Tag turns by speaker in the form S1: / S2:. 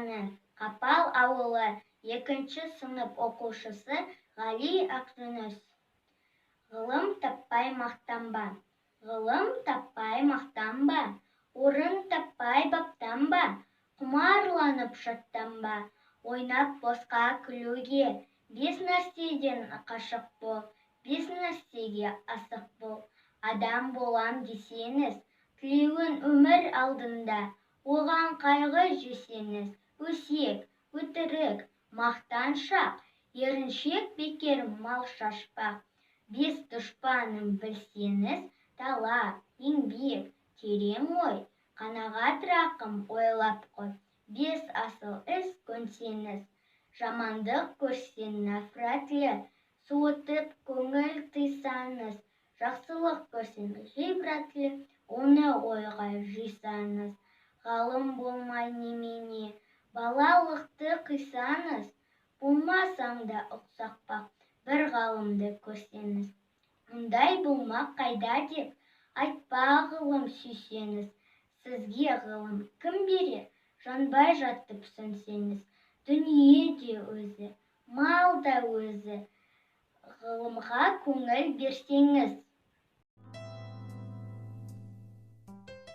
S1: ауданы Қапал ауылы 2-ші сынып оқушысы Ғали Ақжүніс. Ғылым таппай мақтанба, ғылым таппай мақтанба, орын таппай баптанба, құмарланып шаттанба, ойнап босқа күлуге, бес нәрседен қашық бол, бес нәрсеге асық бол. Адам болам десеңіз, тілеуін өмір алдында, оған қайғы жесеңіз, өсек, өтірік, мақтаншақ, еріншек бекер мал шашпақ. Бес дұшпанын білсеңіз, талап, еңбек, терең ой, қанағат рақым ойлап қой. Бес асыл іс көнсеңіз, жамандық көрсең нәфратлі, суытып көңіл тыйсаңыз, жақсылық көрсең ғибратлы, оны ойға жисаңыз. Ғалым болмай немене, балалықты қисаңыз, болмасаң да ұқсақпақ, бір ғалымды көрсеңіз. Мұндай болмақ қайда деп, айтпа ғылым сүйсеңіз. Сізге ғылым кім берер, жанбай жатып сөнсеңіз. Дүние де өзі, мал да өзі, ғылымға көңіл берсеңіз.